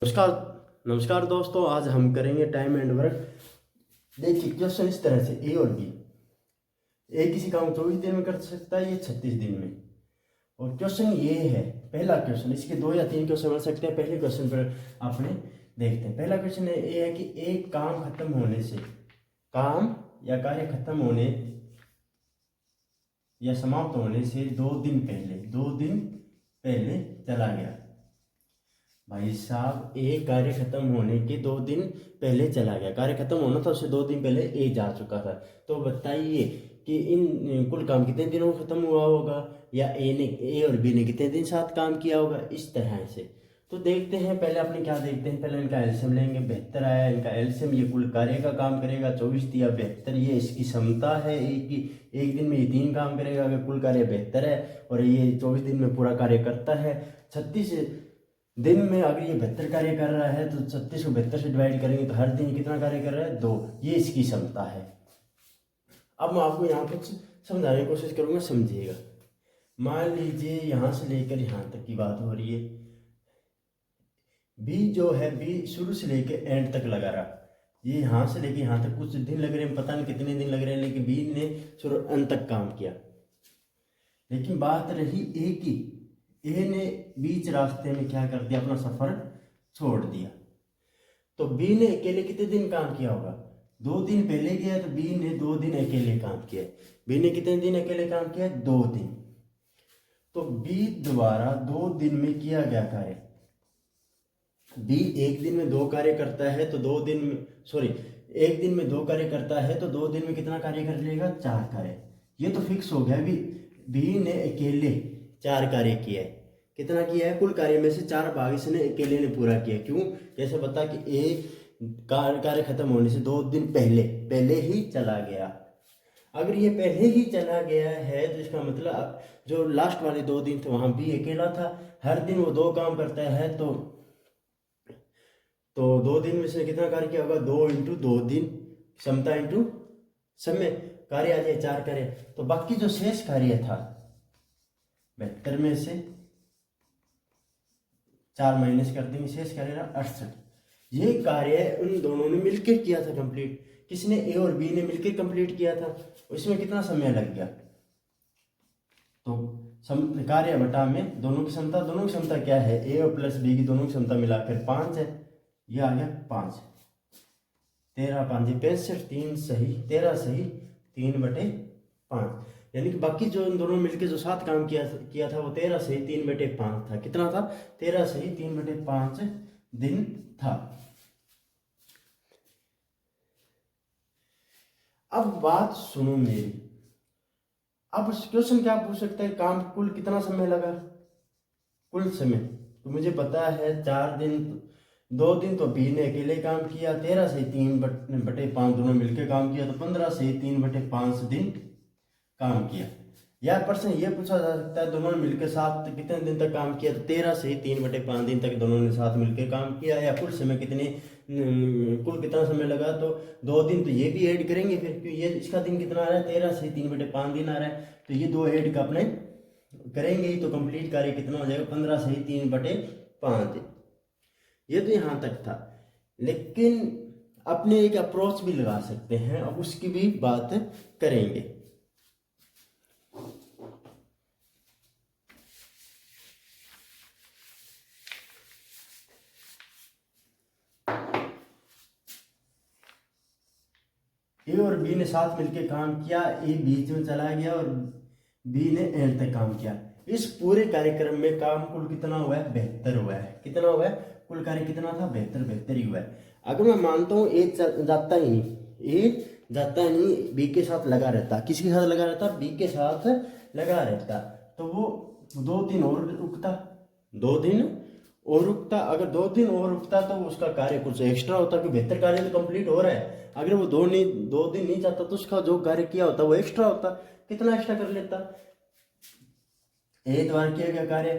नमस्कार। नमस्कार दोस्तों, आज हम करेंगे टाइम एंड वर्क। देखिए क्वेश्चन इस तरह से ए और बी। ए किसी काम 24 दिन में कर सकता है, ये 36 दिन में। और क्वेश्चन ये है, पहला क्वेश्चन, इसके 2 या 3 क्वेश्चन बन सकते हैं। पहले क्वेश्चन पर आपने देखते हैं। पहला क्वेश्चन ये है कि एक काम खत्म होने से, काम या कार्य खत्म होने या समाप्त होने से 2 दिन पहले चला गया। भाई साहब, ए कार्य खत्म होने के 2 दिन पहले चला गया। कार्य खत्म होना था, उससे 2 दिन पहले ए जा चुका था। तो बताइए कि इन कुल काम कितने दिनों में खत्म हुआ होगा, या ए और बी ने कितने दिन साथ काम किया होगा, इस तरह से। तो देखते हैं, पहले अपने क्या देखते हैं। पहले इनका एलसीएम लेंगे। 72 आया इनका एलसीएम। ये कुल कार्य का काम करेगा, 24 दिया 72, ये इसकी क्षमता है। एक दिन में ये 3 काम करेगा। अगर कुल कार्य 72 है और ये 24 दिन में पूरा कार्य करता है, 36 दिन में अगर ये 72 कार्य कर रहा है, तो 36 को 72 से डिवाइड करेंगे तो हर दिन कितना कार्य कर रहा है, 2। ये इसकी क्षमता है। अब मैं आपको यहाँ कुछ समझाने की कोशिश करूँगा, समझिएगा। मान लीजिए यहाँ से लेकर यहाँ तक की बात हो रही है। बी जो है, बी शुरू से लेकर एंड तक लगा रहा। ये यहाँ से लेकर यहाँ तक कुछ दिन लग रहे हैं, पता नहीं कितने दिन लग रहे हैं, लेकिन बी ने शुरू अंत तक काम किया। लेकिन बात रही ए की। ए ने बीच रास्ते में क्या कर दिया, अपना सफर छोड़ दिया। तो बी ने अकेले कितने दिन काम किया होगा? 2 दिन पहले गया, तो बी ने 2 दिन अकेले काम किया। बी ने कितने दिन अकेले काम किया? 2 दिन। तो बी द्वारा 2 दिन में किया गया कार्य, बी एक दिन में 2 कार्य करता है तो 2 दिन में, सॉरी, एक दिन में 2 कार्य करता है तो 2 दिन में कितना कार्य कर लेगा? 4 कार्य। ये तो फिक्स हो गया। बी ने अकेले 4 कार्य किया है। कितना किया है? कुल कार्य में से 4 भाग इसने अकेले ने पूरा किया। क्यों? जैसे बता कि ए कार्य खत्म होने से 2 दिन पहले ही चला गया। अगर ये पहले ही चला गया है तो इसका मतलब जो लास्ट वाले 2 दिन थे वहां बी अकेला था। हर दिन वो 2 काम करता है, तो 2 दिन में से कितना कार्य किया होगा? 2 इंटू 2 दिन, क्षमता इंटू समय, कार्य आ जाए 4 कार्य। तो बाकी जो शेष कार्य था 72 में से 4 माइनस कर देंगे, शेष कार्य रहा 68। ये कार्य उन दोनों ने मिलकर किया था कंप्लीट। किसने? ए और बी ने मिलकर कंप्लीट किया था। इसमें कितना समय लग गया? तो कार्य बटा में दोनों की क्षमता क्या है? ए और प्लस बी की दोनों की क्षमता मिलाकर 5 है। ये आ गया 5। 13 5 65, 3 सही 13 सही 3/5। यानी कि बाकी जो इन दोनों मिलकर जो 7 काम किया था वो 13 सही 3/5 था। कितना था? 13 सही 3/5 दिन था। अब बात सुनो मेरी। अब क्वेश्चन क्या पूछ सकता है? काम कुल कितना समय लगा? कुल समय तो मुझे पता है 4 दिन। 2 दिन तो बी ने अकेले काम किया, 13 से 3/5 दोनों मिलकर काम किया, तो 15 से 3/5 दिन काम किया। या प्रश्न ये पूछा जा सकता है, दोनों ने मिलकर साथ कितने दिन तक काम किया? तो 13 से 3/5 दिन तक दोनों ने साथ मिलकर काम किया। या कुल समय कुल कितना समय लगा? तो 2 दिन। तो ये भी ऐड करेंगे फिर, क्योंकि ये इसका दिन कितना आ रहा है? 13 से 3/5 दिन आ रहा है। तो ये 2 ऐड का अपने करेंगे ही, तो कंप्लीट कार्य कितना हो जाएगा? 15 से 3/5 दिन। ये तो यहाँ तक था। लेकिन अपने एक अप्रोच भी लगा सकते हैं, अब उसकी भी बात करेंगे। ए और बी ने साथ मिलकर काम किया। ए बीच में चला गया और बी ने एंड तक काम किया। इस पूरे कार्यक्रम में काम कुल कितना हुआ है? 72 हुआ है। कितना हुआ है? कुल कार्य कितना था? 72 ही हुआ है। अगर मैं मानता हूँ ए जाता ही नहीं, ए जाता ही नहीं, बी के साथ लगा रहता। किसके साथ लगा रहता? बी के साथ लगा रहता। तो वो 2 दिन और रुकता, 2 दिन और रुकता। अगर 2 दिन और रुकता तो उसका कार्य कुछ एक्स्ट्रा होता, क्योंकि 72 कार्य तो कंप्लीट हो रहा है। अगर वो 2 दिन नहीं जाता तो उसका जो कार्य किया होता वो एक्स्ट्रा होता। कितना एक्स्ट्रा कर लेता? ए द्वारा किया गया कार्य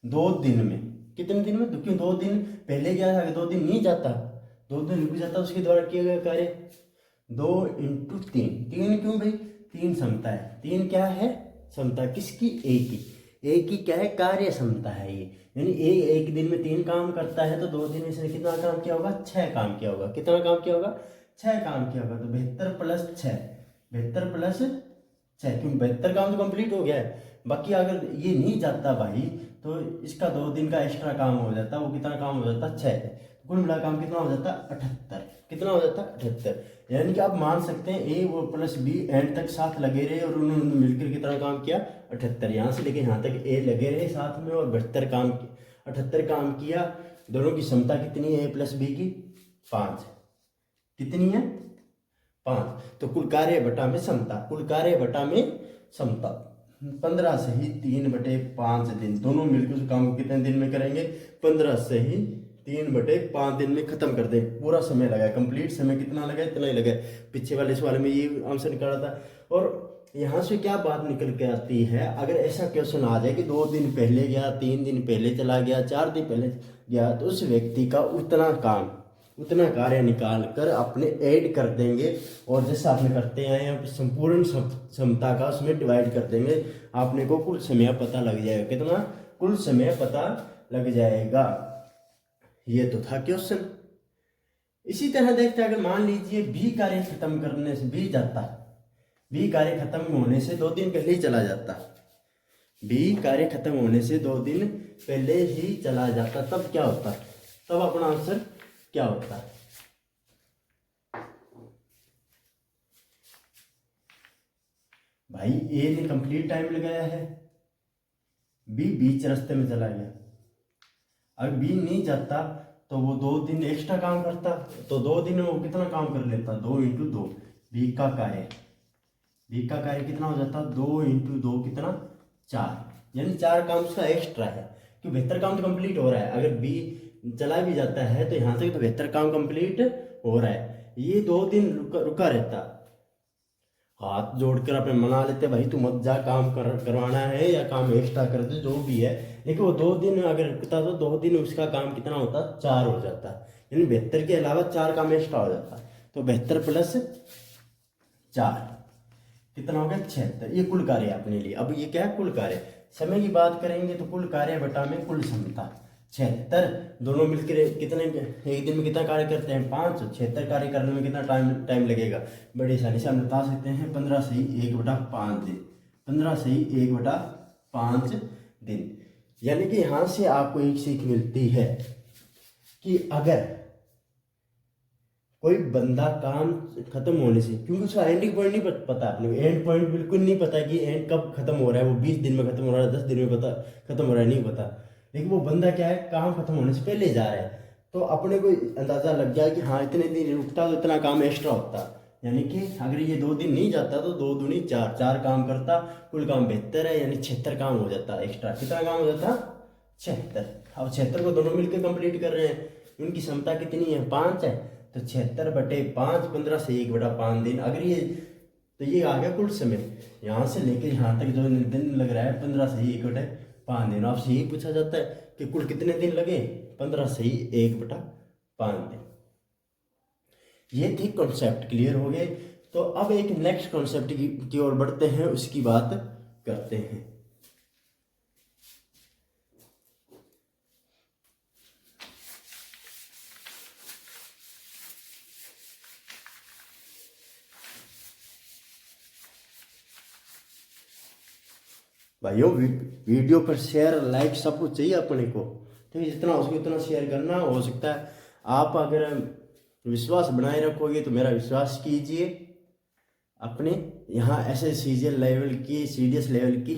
2 दिन में, कितने दिन में? क्योंकि 2 दिन पहले गया था, 2 दिन नहीं जाता, 2 दिन रुक जाता, उसके द्वारा किया गया कार्य 2 इंटू 3। 3 क्यों भाई? 3 क्षमता है। 3 क्या है? क्षमता किसकी? ए की। ए की क्या है, कार्य क्षमता है ये, यानी ए एक दिन में 3 काम करता है तो 2 दिन में इसने कितना काम किया होगा, 6 काम किया होगा। कितना काम किया होगा, 6 काम किया होगा। तो 72 प्लस 6, 72 प्लस 6, क्यों 72 काम तो कंप्लीट हो गया है। बाकी अगर ये नहीं जाता भाई तो इसका 2 दिन का एक्स्ट्रा काम हो जाता, वो कितना काम हो जाता, 6। कुल मिला काम कितना हो जाता, 78। कितना हो जाता, 78। यानी कि आप मान सकते हैं ए और प्लस बी एंड तक साथ लगे रहे और उन्होंने मिलकर कितना काम किया, 78। यहाँ से लेके यहाँ तक ए लगे रहे साथ में और 78 काम किया। दोनों की क्षमता कितनी है, ए प्लस बी की 5। कितनी है, 5। तो कुल कार्य बटा में क्षमता, कुल कार्य बटा में क्षमता 15 से ही 3/5 दिन। दोनों मिलकर उस काम को कितने दिन में करेंगे, 15 से ही 3/5 दिन में खत्म कर दें। पूरा समय लगा, कंप्लीट समय कितना लगा, इतना ही लगा। पीछे वाले सवाल में ये आंसर निकाला था। और यहाँ से क्या बात निकल के आती है, अगर ऐसा क्वेश्चन आ जाए कि 2 दिन पहले गया, 3 दिन पहले चला गया, 4 दिन पहले गया, तो उस व्यक्ति का उतना कार्य निकाल कर अपने ऐड कर देंगे और जैसे आपने करते आए हैं संपूर्ण क्षमता का उसमें डिवाइड कर देंगे। आपने को कुल समय पता लग जाएगा, कितना कुल समय पता लग जाएगा। ये तो था क्वेश्चन। इसी तरह देखते हैं, अगर मान लीजिए बी कार्य खत्म करने से बी जाता, बी कार्य खत्म होने से 2 दिन पहले ही चला जाता, बी कार्य खत्म होने से 2 दिन पहले ही चला जाता, तब क्या होता, तब अपना आंसर क्या होता। भाई ए ने कंप्लीट टाइम लगाया है, बी बीच रास्ते में चला गया। अगर बी नहीं जाता तो वो 2 दिन एक्स्ट्रा काम करता, तो 2 दिन में वो कितना काम कर लेता, 2 × 2। बी का कार्य कितना हो जाता, 2 × 2 कितना, 4। यानी 4 काम उसका एक्स्ट्रा है, क्यों बेहतर काम तो कंप्लीट हो रहा है। अगर बी चला भी जाता है तो यहाँ तक तो बेहतर काम कंप्लीट हो रहा है। ये 2 दिन रुका रहता, हाथ जोड़कर अपने मना लेते, भाई तू मत जा, काम करवाना है या काम एक्स्ट्रा कर दे, जो भी है। लेकिन वो 2 दिन अगर रुकता तो 2 दिन उसका काम कितना होता, 4 हो जाता। यानी 72 के अलावा 4 काम एक्स्ट्रा हो जाता। तो 72 प्लस 4 कितना हो गया, 76। ये कुल कार्य अपने लिए। अब ये क्या है, कुल कार्य। समय की बात करेंगे तो कुल कार्य बटा में कुल क्षमता 76। दोनों मिलकर कितने एक दिन में कितना कार्य करते हैं, 5। 76 कार्य करने में कितना टाइम लगेगा, बड़ी आसानी से हम बता सकते हैं, 15 से ही 1/5 दिन। 15 से ही 1/5 दिन। यानी कि यहाँ से आपको एक सीख मिलती है कि अगर कोई बंदा काम खत्म होने से, क्योंकि उसका एंडिंग पॉइंट नहीं पता, आपने एंड पॉइंट बिल्कुल नहीं पता कि एंड कब खत्म हो रहा है, वो 20 दिन में खत्म हो रहा है, 10 दिन में पता खत्म हो रहा है, नहीं पता। लेकिन वो बंदा क्या है, काम खत्म होने से पहले जा रहा है, तो अपने को अंदाजा लग गया कि हाँ इतने दिन रुकता तो इतना काम एक्स्ट्रा होता। यानी कि अगर ये 2 दिन नहीं जाता तो 2 दूनी 4 काम करता, कुल काम 72 है, यानी 76 काम हो जाता एक्स्ट्रा। कितना काम हो जाता, 76। अब 76 को दोनों मिलकर कंप्लीट कर रहे हैं। उनकी क्षमता कितनी है, 5 है, तो 76/5, 15 से 1/5 दिन। अगर ये तो ये आ गया कुल समय, यहाँ से लेकर यहाँ तक जो दिन लग रहा है 15 से ही 1/5 दिन। आपसे यही पूछा जाता है कि कुल कितने दिन लगे, 15 से ही 1/5 दिन। ये थी कॉन्सेप्ट, क्लियर हो गए। तो अब एक नेक्स्ट कॉन्सेप्ट की ओर बढ़ते हैं, उसकी बात करते हैं। भाइयों वीडियो पर शेयर लाइक सब कुछ चाहिए अपने को, ठीक है। जितना हो सके उतना शेयर करना हो सकता है। आप अगर विश्वास बनाए रखोगे तो मेरा विश्वास कीजिए। अपने यहाँ ऐसे सीजीएल लेवल की, सीडीएस लेवल की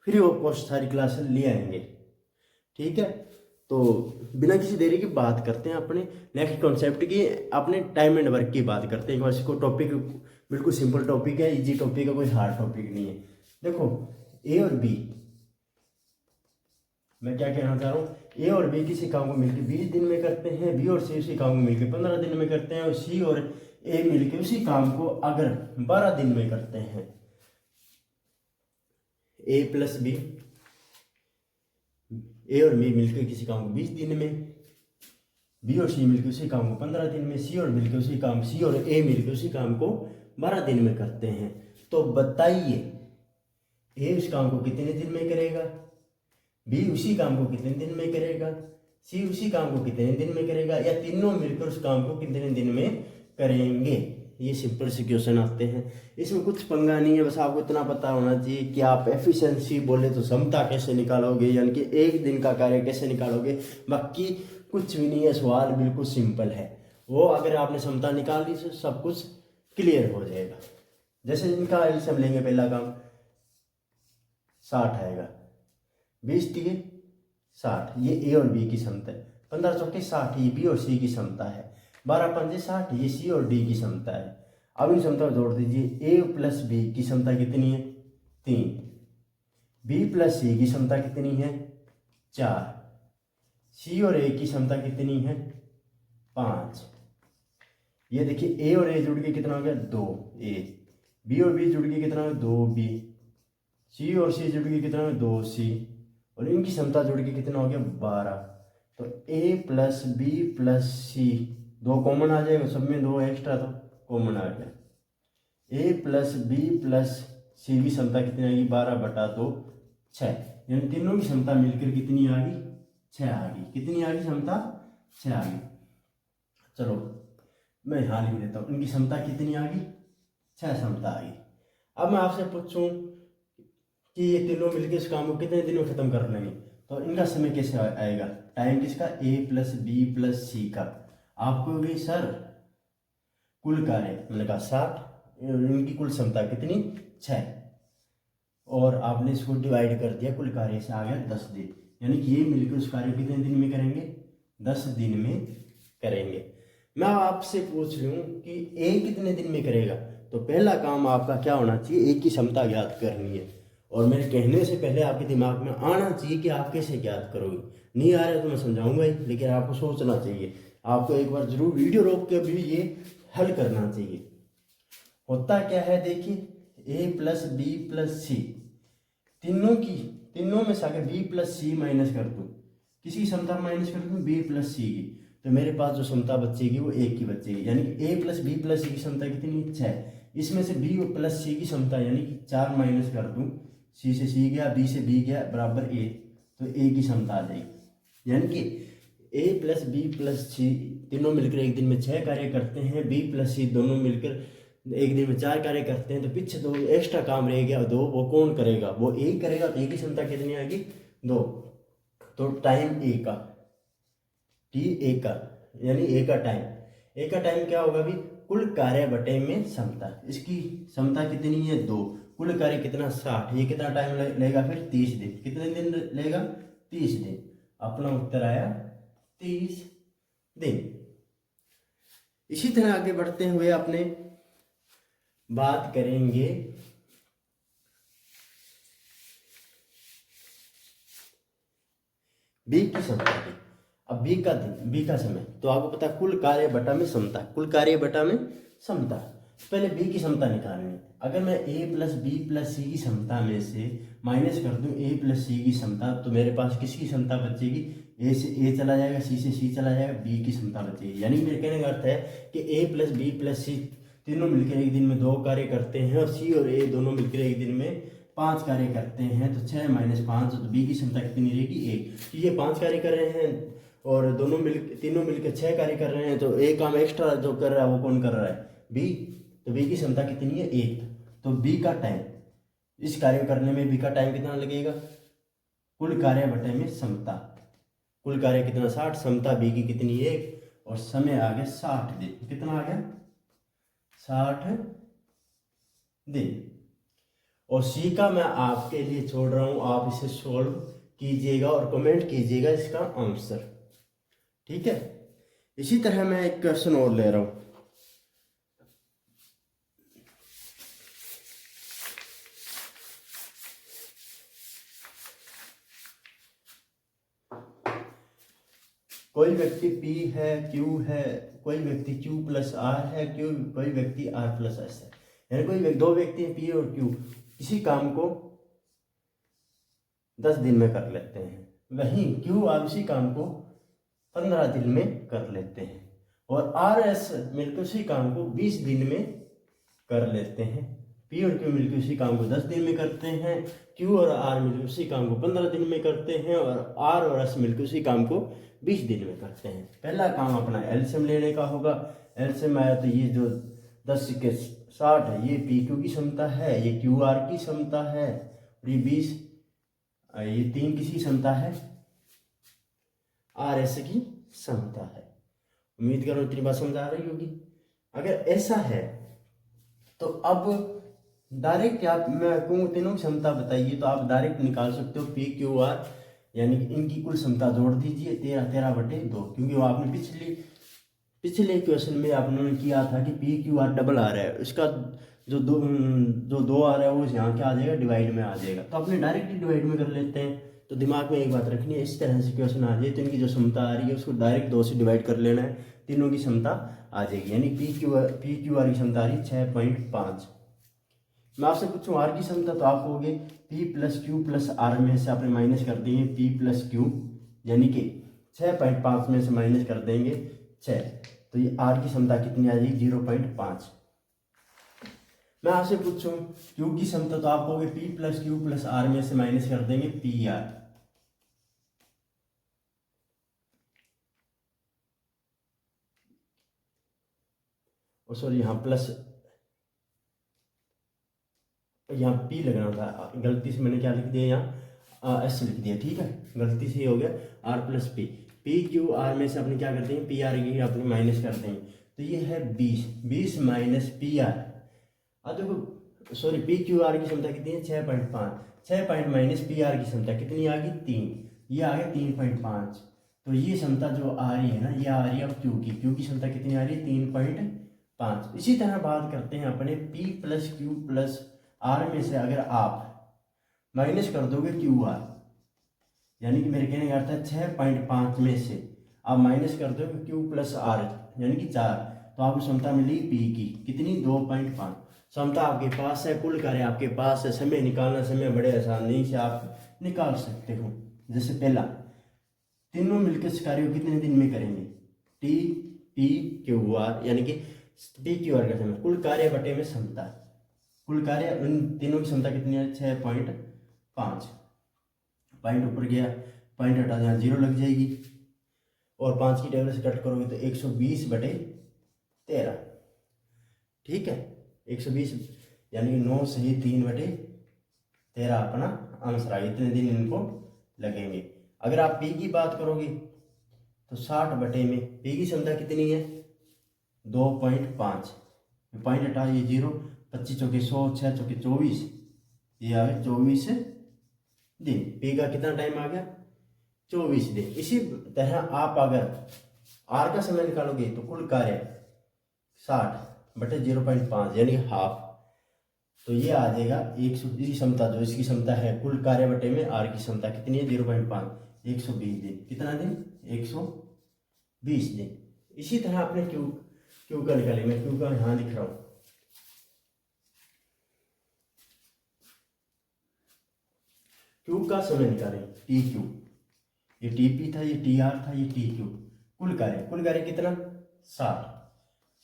फ्री ऑफ कॉस्ट सारी क्लासेस ले आएंगे, ठीक है। तो बिना किसी देरी की बात करते हैं अपने नेक्स्ट कॉन्सेप्ट की, अपने टाइम एंड वर्क की बात करते हैं। बस को टॉपिक बिल्कुल सिंपल टॉपिक है, इजी टॉपिक है, कोई हार्ड टॉपिक नहीं है। देखो ए और बी, मैं क्या कहना चाह रहा हूँ, ए और बी किसी काम को मिलकर 20 दिन में करते हैं, बी और सी उसी काम को मिलकर 15 दिन में करते हैं, और सी और ए मिलकर उसी काम को अगर 12 दिन में करते हैं। ए प्लस बी, ए और बी मिलकर किसी काम को 20 दिन में, बी और सी मिलकर उसी काम को 15 दिन में, सी और मिलकर उसी काम, सी और ए मिलकर उसी काम को 12 दिन में करते हैं। तो बताइए ए उस काम को कितने दिन में करेगा, बी उसी काम को कितने दिन में करेगा, सी उसी काम को कितने दिन में करेगा, या तीनों मिलकर उस काम को कितने दिन में करेंगे। ये सिंपल से क्वेश्चन आते हैं, इसमें कुछ पंगा नहीं है, बस आपको इतना पता होना चाहिए कि आप एफिशिएंसी बोले तो क्षमता कैसे निकालोगे, यानी कि एक दिन का कार्य कैसे निकालोगे। बाकी कुछ भी नहीं है, सवाल बिल्कुल सिंपल है। वो अगर आपने क्षमता निकाल ली तो सब कुछ क्लियर हो जाएगा। जैसे इनका हम लेंगे, पहला काम 60 आएगा, 20 दिए 60, ये ए और बी की क्षमता है। 15 चौके 60, ये बी और सी की क्षमता है। 12 पंजे 60, ये सी और डी की क्षमता है। अब इन क्षमता को जोड़ दीजिए, ए प्लस बी की क्षमता कितनी है 3, बी प्लस सी की क्षमता कितनी है 4, सी और ए की क्षमता कितनी है 5। ये देखिए ए और ए जुड़ के कितना हो गया 2 ए, बी और बी जुड़ के कितना हो 2 बी, सी और सी जुड़ के कितना हो 2 सी, और इनकी क्षमता जुड़ के कितना हो गया 12। तो ए प्लस बी प्लस सी, 2 कॉमन आ जाएगा, सब में 2 एक्स्ट्रा तो कॉमन आ गया। ए प्लस बी प्लस सी की क्षमता कितनी आएगी 12/2 6, यानी तीनों की क्षमता मिलकर कितनी आ गई 6 आ गई। कितनी आ गई क्षमता 6 आ गई। चलो मैं यहाँ लिख देता हूँ, इनकी क्षमता कितनी आ गई 6 क्षमता आ गई। अब मैं आपसे पूछूं कि ये तीनों मिलकर इस काम को कितने दिन में खत्म कर लेंगे, तो इनका समय कैसे आएगा, टाइम किसका ए प्लस बी प्लस सी का। आपको भी सर कुल कार्य मैंने कहा 60, इनकी कुल क्षमता कितनी 6, और आपने इसको डिवाइड कर दिया, कुल कार्य से आ गया 10 दिन, यानी कि ये मिलकर उस कार्य कितने दिन में करेंगे 10 दिन में करेंगे। मैं आपसे पूछ रही हूँ कि ए कितने दिन में करेगा, तो पहला काम आपका क्या होना चाहिए, ए की क्षमता ज्ञात करनी है। और मेरे कहने से पहले आपके दिमाग में आना चाहिए कि आप कैसे ज्ञात करोगे। नहीं आ रहा तो मैं समझाऊंगा ही, लेकिन आपको सोचना चाहिए, आपको एक बार जरूर वीडियो रोक के भी ये हल करना चाहिए। होता क्या है देखिए, ए प्लस बी प्लस सी, तीनों में से अगर बी प्लस सी माइनस कर दूँ, किसी की क्षमता माइनस कर दूँ बी प्लस सी की, तो मेरे पास जो क्षमता बचेगी वो 1 की बचेगी, यानी कि ए प्लस बी प्लस सी की क्षमता कितनी 6। इसमें से बी प्लस सी की क्षमता यानी कि 4 माइनस कर दूँ, सी से सी गया, बी से बी गया, बराबर ए, तो ए की क्षमता आ जाएगी। यानी कि ए प्लस बी प्लस सी तीनों मिलकर एक दिन में 6 कार्य करते हैं, बी प्लस सी दोनों मिलकर एक दिन में 4 कार्य करते हैं, तो पीछे 2 एक्स्ट्रा काम रह गया 2, वो कौन करेगा, वो ए करेगा। तो ए की क्षमता कितनी आएगी 2, तो टाइम ए का टी ए का, यानी ए का टाइम क्या होगा भी कुल कार्य बटे में क्षमता, इसकी क्षमता कितनी है 2, कुल कार्य कितना 60, ये कितना टाइम लेगा फिर 30 दिन। कितने दिन लेगा 30 दिन। अपना उत्तर आया 30 दिन। इसी तरह आगे बढ़ते हुए अपने बात करेंगे बी की क्षमता की। अब बी का समय, तो आपको पता है कुल कार्य बटा में क्षमता, कुल कार्य बटा में क्षमता। पहले बी की क्षमता निकालनी है। अगर मैं ए प्लस बी प्लस सी की क्षमता में से माइनस कर दूं ए प्लस सी की क्षमता, तो मेरे पास किसकी क्षमता बचेगी, ए से ए चला जाएगा, सी से सी चला जाएगा, बी की क्षमता बचेगी। यानी मेरे कहने का अर्थ है कि ए प्लस बी प्लस सी तीनों मिलकर एक दिन में 2 कार्य करते हैं, और सी और ए दोनों मिलकर एक दिन में 5 कार्य करते हैं। तो 6 - 5, तो बी की क्षमता कितनी रहेगी 1। ये 5 कार्य कर रहे हैं और तीनों मिलकर 6 कार्य कर रहे हैं, तो एक काम एक्स्ट्रा जो कर रहा है वो कौन कर रहा है बी। तो बी की क्षमता कितनी है 1। तो बी का टाइम, इस कार्य करने में बी का टाइम कितना लगेगा, कुल कार्य बटे में क्षमता, कुल कार्य कितना 60, क्षमता बी की कितनी 1, और समय आ गया 60 दिन। कितना आ गया 60 दिन। और सी का मैं आपके लिए छोड़ रहा हूं, आप इसे सॉल्व कीजिएगा और कमेंट कीजिएगा इसका आंसर, ठीक है। इसी तरह मैं एक क्वेश्चन और ले रहा हूं। कोई व्यक्ति P है, Q है, कोई व्यक्ति Q प्लस R है, कोई व्यक्ति R प्लस S है। यानी दो व्यक्ति हैं P और Q, इसी काम को 10 दिन में कर लेते हैं। वहीं Q और इसी काम को 15 दिन में कर लेते हैं, और R S मिलकर उसी काम को 20 दिन में कर लेते हैं। P और Q मिलकर उसी काम को 10 दिन में करते हैं, Q और R मिलकर उसी काम को 15 दिन में करते हैं, और R और S मिलकर उसी काम को 20 दिन में करते हैं। पहला काम अपना एलसीएम लेने का होगा। एलसीएम आया तो ये जो 10 सिक्के 60 है, ये PQ की क्षमता है, ये QR की क्षमता है, और ये 20 ये 3 किसी क्षमता है, RS की क्षमता है। उम्मीद करो इतनी बात समझ आ रही होगी। अगर ऐसा है तो अब डायरेक्ट आप, मैं कहूँ तीनों की क्षमता बताइए, तो आप डायरेक्ट निकाल सकते हो PQR, यानी इनकी कुल क्षमता जोड़ दीजिए 13/2, क्योंकि वो आपने पिछले क्वेश्चन में आपने किया था कि PQR डबल आ रहा है, उसका जो दो आ रहा है वो यहाँ क्या आ जाएगा, डिवाइड में आ जाएगा। तो अपने डायरेक्ट डिवाइड में कर लेते हैं। तो दिमाग में एक बात रखनी है, इस तरह से क्वेश्चन आ जाए तो इनकी जो क्षमता आ रही है उसको डायरेक्ट 2 से डिवाइड कर लेना है, तीनों की क्षमता आ जाएगी। यानी PQR की क्षमता आ रही है 6.5। मैं आपसे पूछूं R की क्षमता, तो आप कहोगे P + Q + R में से आपने माइनस कर देंगे P + Q, यानी कि 6.5 में से माइनस कर देंगे 6, तो ये R की क्षमता कितनी आ जाएगी, 0.5। मैं आपसे पूछूं Q की क्षमता, तो आप कहोगे P + Q + R में से माइनस कर देंगे PR, और सॉरी यहाँ प्लस, यहाँ P लगना था, गलती से मैंने क्या लिख दिया, यहाँ S लिख दिया, ठीक है, गलती से ही हो गया। R + P, PQR में से अपने क्या करते हैं, PR की अपने माइनस करते हैं, तो ये है 20 माइनस PR। अब देखो सॉरी, PQR की क्षमता कितनी है, 6.5, 6 माइनस PR की क्षमता कितनी आ गई, 3, ये आ गया 3.5। तो ये क्षमता जो आ रही है ना, ये आ रही है अब Q की क्षमता कितनी आ रही है, 3.5। इसी तरह बात करते हैं अपने P + Q + R में से अगर आप माइनस कर दोगे QR, यानी कि मेरे कहने का अर्थ है 6.5 में से आप माइनस कर दोगे Q + R, यानी कि 4, तो आपको क्षमता मिली P की कितनी, 2.5। क्षमता आपके पास है, कुल कार्य आपके पास है, समय निकालना, समय बड़े आसानी से आप निकाल सकते हो। जैसे पहला, तीनों मिलकर इस कार्य को कितने दिन में करेंगे, TPQR, यानी कि PQR का समय, कुल कार्य बटे में क्षमता, कुल कार्य उन तीनों की क्षमता कितनी है, 6.5। पॉइंट ऊपर गया, पॉइंट हटा देना, 0 लग जाएगी, और 5 की टेबल से कट करोगे तो 120/13, ठीक है, 120, यानी कि 9 सही 3/13 अपना आंसर आ गया। इतने दिन इनको लगेंगे। अगर आप P की बात करोगे तो 60 बटे में P की क्षमता कितनी है, 2.5, पॉइंट हटा, ये 0, 25 चौके 100, 6 चौके 24, ये आ गया 24 दिन। P का कितना टाइम आ गया, 24 दिन। इसी तरह आप अगर R का समय निकालोगे तो कुल कार्य 60 बटे 0.5, यानी हाफ, तो ये आ जाएगा 120 क्षमता, जो इसकी क्षमता है कुल कार्य बटे में R की क्षमता कितनी है, 0.5, 120 दिन। कितना दिन, 120 दिन। इसी तरह अपने क्यू का निकालेंगे, मैं क्यू का यहाँ लिख रहा हूँ, क्यू का समय निकालें, TQ, ये TP था, ये TR था, ये TQ। कुल कार्य कितना, 60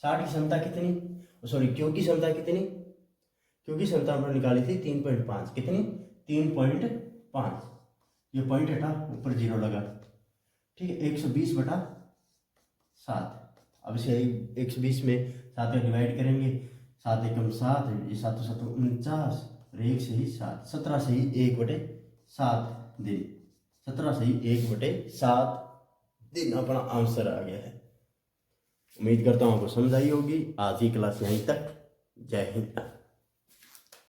की क्षमता कितनी, सॉरी क्यू की क्षमता कितनी, क्यू की क्षमता हमने निकाली थी 3.5, कितनी, 3.5, ये पॉइंट हटा, ऊपर 0 लगा, ठीक है, 120/7। अब इसे 120 में 7 का डिवाइड करेंगे, 7 एकम 7, ये 7 7 49, और 1 से ही 7, 17 से ही 1/7 दिन, 17 से ही 1/7 दिन अपना आंसर आ गया है। उम्मीद करता हूँ आपको समझ आई होगी। आज की क्लास यहीं तक। जय हिंद।